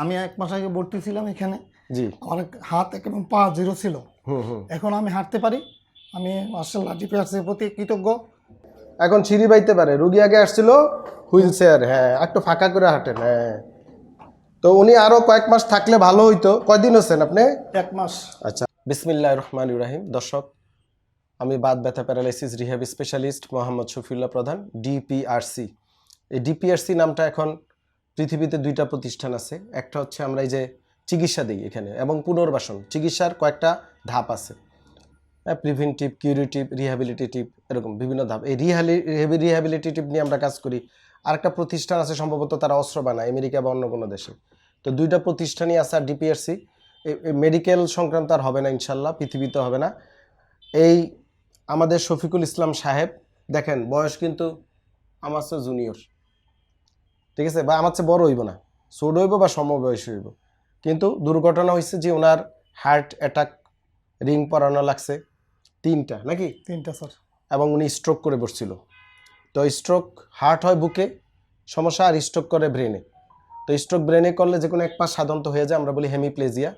আমি 1 মাস আগে ভর্তি ছিলাম এখানে। জি। আমার হাত এবং পা জিরো ছিল। এখন আমি হাঁটতে পারি। আমি মাশাআল্লাহ ডিপিআরসি এর প্রতি কৃতজ্ঞ। এখন সিঁড়ি বাইতে পারে। রুগী আগে আসছিল হুইল চেয়ার, হ্যাঁ, একটু ফাঁকা করে হাঁটেন, হ্যাঁ। তো উনি আরো কয়েক মাস থাকলে ভালো হইতো। কয়দিন হচ্ছেন আপনি? 1 মাস। আচ্ছা, বিসমিল্লাহির রহমানির রহিম। দর্শক, আমি বাত ব্যথা paralysis rehab specialist Mohammad Shafiullah প্রধান, ডিপিআরসি। এই ডিপিআরসি নামটা এখন পৃথিবীতে 2টা প্রতিষ্ঠান আছে। একটা হচ্ছে আমরা এই যে চিকিৎসা দিই এখানে, এবং পুনর্বাসন চিকিৎসার কয়েকটা ধাপ আছে, প্রিভেন্টিভ, কিউরেটিভ, রিহ্যাবিলিটেটিভ, এরকম বিভিন্ন ধাপ। এই রিহ্যাবিলিটেটিভ নিয়ে আমরা কাজ করি। আরেকটা প্রতিষ্ঠান আছে, সম্ভবত তারা অস্ত্র বানায় আমেরিকা বা অন্য কোনো দেশে। তো 2টা প্রতিষ্ঠানই আছে। আর ডিপিআরসি মেডিকেল সংক্রান্ত আর হবে না ইনশাল্লাহ, পৃথিবীতে হবে না। এই আমাদের শফিকুল ইসলাম সাহেব, দেখেন বয়স কিন্তু আমার চেয়ে জুনিয়র, ঠিক আছে, বা আমার চেয়ে বড় হইব না, ছোট হইব বা সমবয়সী হইব। কিন্তু দুর্ঘটনা হয়েছে যে ওনার হার্ট অ্যাটাক, রিং পরানো লাগছে 3টা নাকি 3টা স্যার। এবং উনি স্ট্রোক করে বসছিল। তো স্ট্রোক, হার্ট হয় বুকে সমস্যা, আর স্ট্রোক করে ব্রেনে। তো স্ট্রোক ব্রেনে করলে যে কোনো এক পাশ সাধারণত হয়ে যায়, আমরা বলি হেমিপ্লেজিয়া।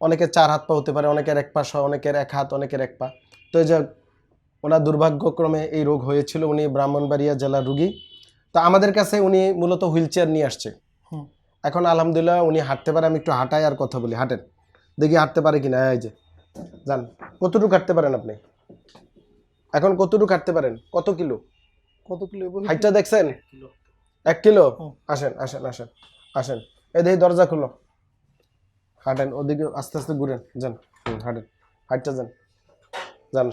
অনেকের 4 হাত পা হতে পারে, অনেকের 1 পাশ হয়, অনেকের 1 হাত, অনেকের 1 পা। তো এই যে ওনার দুর্ভাগ্যক্রমে এই রোগ হয়েছিল। উনি ব্রাহ্মণবাড়িয়া জেলার রুগী। তো আমাদের কাছে উনি মূলত হুইল চেয়ার নিয়ে আসছে। এখন আলহামদুলিল্লাহ উনি হাঁটতে পারে। আমি একটু হাঁটাই আর কথা বলি, হাঁটেন দেখি হাঁটতে পারে কিনা। এই যে যান, কতটুকু হাঁটতে পারেন আপনি এখন? কতটুকু হাঁটতে পারেন? কত কিলো? কত কিলো? হাইটটা দেখছেন? 1 কিলো। আসেন আসেন আসেন আসেন, এই দেখি দরজা খুলো, হাঁটেন ওদিকে, আস্তে আস্তে ঘুরেন, যান, হাঁটেন, হাঁটতে যান, যান।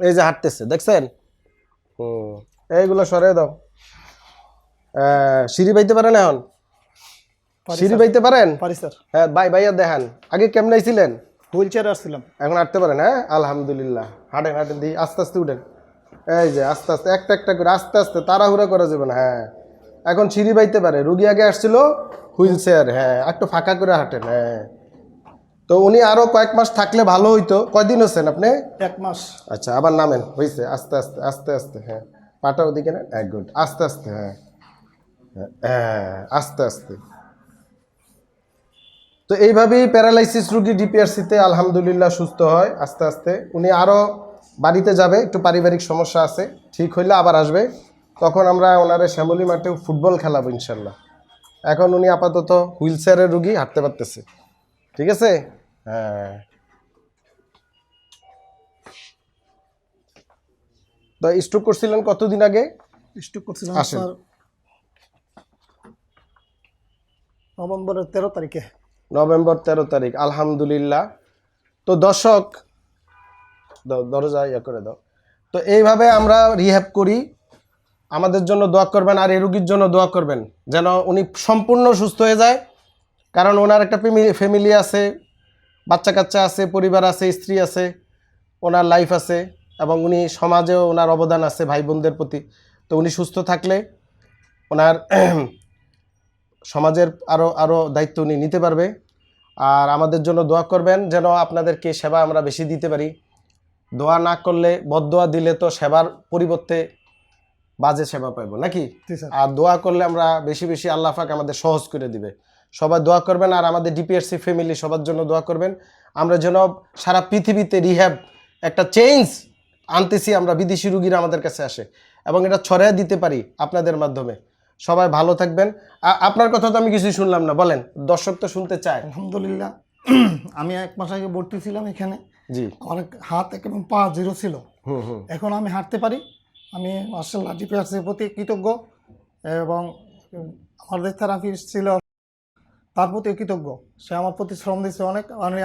এই যে হাঁটতেছে, দেখছেন? এইগুলো সরে দাও। সিঁড়ি বাইতে পারেন এখন? সিঁড়ি বাইতে পারেন? পারি স্যার। হ্যাঁ, ভাইয়া দেখান, আগে কেমনে ছিলেন? হুইল চেয়ারে আসছিলাম। এখন হাঁটতে পারেন? হ্যাঁ, আলহামদুলিল্লাহ। হাঁটেন হাঁটেন, দিই আস্তে আস্তে উঠেন। এই যে আস্তে আস্তে, একটা একটা করে, আস্তে আস্তে, তাড়াহুড়া করা যাবে না। হ্যাঁ, এখন সিঁড়ি বাইতে পারে। রুগী আগে আসছিল হুইল চেয়ার, হ্যাঁ, একটু ফাঁকা করে হাঁটেন, হ্যাঁ। তো উনি আরো কয়েক মাস থাকলে ভালো হইতো। কয়দিন হচ্ছেন আপনি? 1 মাস। আচ্ছা, আবার নামেন, হয়েছে, আস্তে আস্তে আস্তে আস্তে, হ্যাঁ, পাটা ওদিকে নেন, গুড, আস্তে আস্তে, হ্যাঁ হ্যাঁ, আস্তে আস্তে। তো এইভাবেই প্যারালাইসিস রুগী ডিপিআরসিতে আলহামদুলিল্লাহ সুস্থ হয় আস্তে আস্তে। উনি আরও বাড়িতে যাবে, একটু পারিবারিক সমস্যা আছে, ঠিক হইলে আবার আসবে। তখন আমরা ওনারে শ্যামলী মাঠে ফুটবল খেলাবো ইনশাল্লাহ। এখন উনি আপাতত হুইল চেয়ারের রুগী, হাঁটতে পারতেছে, ঠিক আছে, হ্যাঁ। তো স্ট্রোক করছিলেন কতদিন আগে? স্ট্রোক করছিলাম আসেন। স্যার নভেম্বরের 13 তারিখে। নভেম্বর 13 তারিখ, আলহামদুলিল্লাহ। তো দর্শক, দরজা ইয়া করে দাও। তো এইভাবে আমরা রিহ্যাব করি। আমাদের জন্য দোয়া করবেন, আর এই রুগীর জন্য দোয়া করবেন যেন উনি সম্পূর্ণ সুস্থ হয়ে যায়। কারণ ওনার একটা ফ্যামিলি আছে, বাচ্চা কাচ্চা আছে, পরিবার আছে, স্ত্রী আছে, ওনার লাইফ আছে, এবং উনি সমাজেও ওনার অবদান আছে ভাই বোনদের প্রতি। তো উনি সুস্থ থাকলে ওনার সমাজের আরও আরও দায়িত্ব উনি নিতে পারবে। আর আমাদের জন্য দোয়া করবেন যেন আপনাদেরকে সেবা আমরা বেশি দিতে পারি। দোয়া না করলে, বদদোয়া দিলে তো সেবার পরিবর্তে বাজে সেবা পাইব নাকি? আর দোয়া করলে আমরা বেশি বেশি, আল্লাহ পাক আমাদের সহজ করে দিবে। সবাই দোয়া করবেন, আর আমাদের ডিপিআরসি ফ্যামিলি সবার জন্য দোয়া করবেন। আমরা যেন সারা পৃথিবীতে রিহ্যাব একটা চেঞ্জ আনতেছি, আমরা বিদেশি রুগীরা আমাদের কাছে আসে, এবং এটা ছড়াই দিতে পারি আপনাদের মাধ্যমে। সবাই ভালো থাকবেন। আপনার কথা তো আমি কিছুই শুনলাম না, বলেন, দর্শক তো শুনতে চায়। আলহামদুলিল্লাহ, আমি 1 মাস আগে ভর্তি ছিলাম এখানে। জি। আমার হাত এবং পা জিরো ছিল। এখন আমি হাঁটতে পারি। আমি মাশাআল্লাহ ডিপিআরসি এর প্রতি কৃতজ্ঞ, এবং আমাদের থেরাপি ছিল তার প্রতি কৃতজ্ঞ। সে আমার প্রতি শ্রম দিয়েছে অনেক। আমি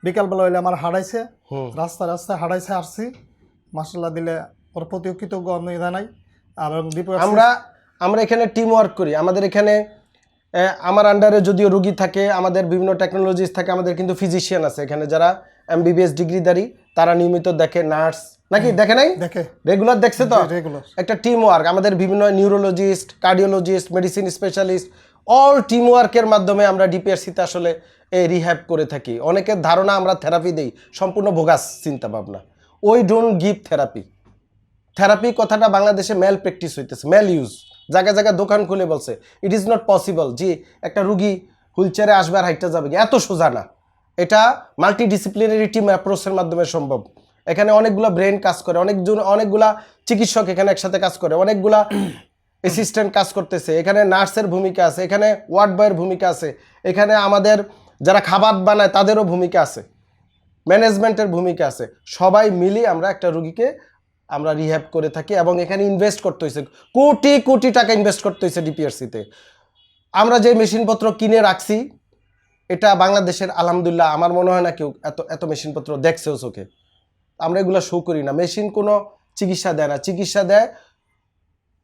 বিকালবেলা হইলে আমার হারাইছে, রাস্তায় রাস্তায় হারাইছে, আসছি মাশাআল্লাহ দিলে ওর প্রতি কৃতজ্ঞ আমি জানাই। আর আমরা এখানে টিম ওয়ার্ক করি। আমাদের এখানে আমার আন্ডারে যদিও রুগী থাকে, আমাদের বিভিন্ন টেকনোলজিস থাকে, আমাদের কিন্তু ফিজিশিয়ান আছে এখানে যারা এমবিবিএস ডিগ্রিধারী, তারা নিয়মিত দেখে, নার্স নাকি দেখে নাই, দেখে রেগুলার দেখছে। তো রেগুলার একটা টিম ওয়ার্ক, আমাদের বিভিন্ন neurologist, cardiologist, medicine specialist, all team ওয়ার্কের মাধ্যমে আমরা ডিপিআরসিতে আসলে এই রিহ্যাব করে থাকি। অনেকের ধারণা আমরা থেরাপি দেই, সম্পূর্ণ ভোগাস চিন্তা ভাবনা। ওই ডোন্ট গিভ থেরাপি। থেরাপি কথাটা বাংলাদেশে মেল প্র্যাকটিস হইতেছে, মেল ইউজ, জায়গায় জায়গায় দোকান খুলে বলছে ইট ইজ নট পসিবল। জি, একটা রুগী হুইল চেয়ারে আসবে আর হাইটটা যাবে, এত সোজা না। এটা মাল্টিডিসিপ্লিনারি টিম অ্যাপ্রোচের মাধ্যমে সম্ভব। এখানে অনেকগুলা ব্রেন কাজ করে, অনেকগুলা চিকিৎসক এখানে একসাথে কাজ করে, অনেকগুলা অ্যাসিস্ট্যান্ট কাজ করতেছে, এখানে নার্সের ভূমিকা আছে, এখানে ওয়ার্ড বয়ের ভূমিকা আছে, এখানে আমাদের যারা খাবার বানায় তাদেরও ভূমিকা আছে, ম্যানেজমেন্টের ভূমিকা আছে। সবাই মিলে আমরা একটা রুগীকে আমরা রিহ্যাব করে থাকি এবং এখানে ইনভেস্ট করতে হয়েছে, কোটি কোটি টাকা ইনভেস্ট করতে হয়েছে ডিপিআরসিতে। আমরা যে মেশিনপত্র কিনে রাখছি এটা বাংলাদেশের আলহামদুলিল্লাহ আমার মনে হয় না কেউ এত এত মেশিনপত্র দেখছেও চোখে। আমরা এগুলো শো করি না। মেশিন কোনো চিকিৎসা দেয় না, চিকিৎসা দেয়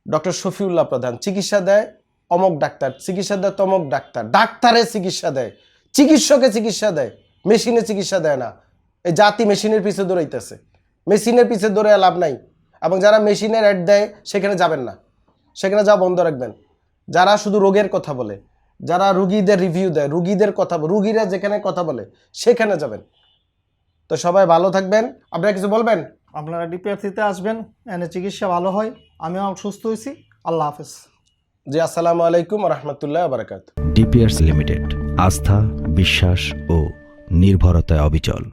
ডক্টর শফিউল্লাহ প্রধান, চিকিৎসা দেয় অমক ডাক্তার, চিকিৎসা দেয় তমক ডাক্তার, ডাক্তারের চিকিৎসা দেয়, চিকিৎসকে চিকিৎসা দেয়, মেশিনে চিকিৎসা দেয় না। এই জাতি মেশিনের পিছে দৌড়াইতেছে, মেশিনের পিছে দৌড়ে লাভ নাই। এবং যারা মেশিনের অ্যাড দেয় সেখানে যাবেন না, সেখানে যাওয়া বন্ধ রাখবেন। যারা শুধু রোগের কথা বলে, যারা রুগীদের রিভিউ দেয়, রুগীদের কথা, রুগীরা যেখানে কথা বলে সেখানে যাবেন। তো সবাই ভালো থাকবেন। আপনারা কিছু বলবেন? আপনারা ডিপিআরসিতে আসবেন, এনে চিকিৎসা ভালো হয়। আমিও সুস্থ হয়েছি। আল্লাহ হাফেজ। জি, আসসালামু আলাইকুম ওয়া রাহমাতুল্লাহি ওয়া বারাকাতুহু। ডিপিআরসি লিমিটেড, আস্থা, বিশ্বাস ও নির্ভরতায় অবিচল।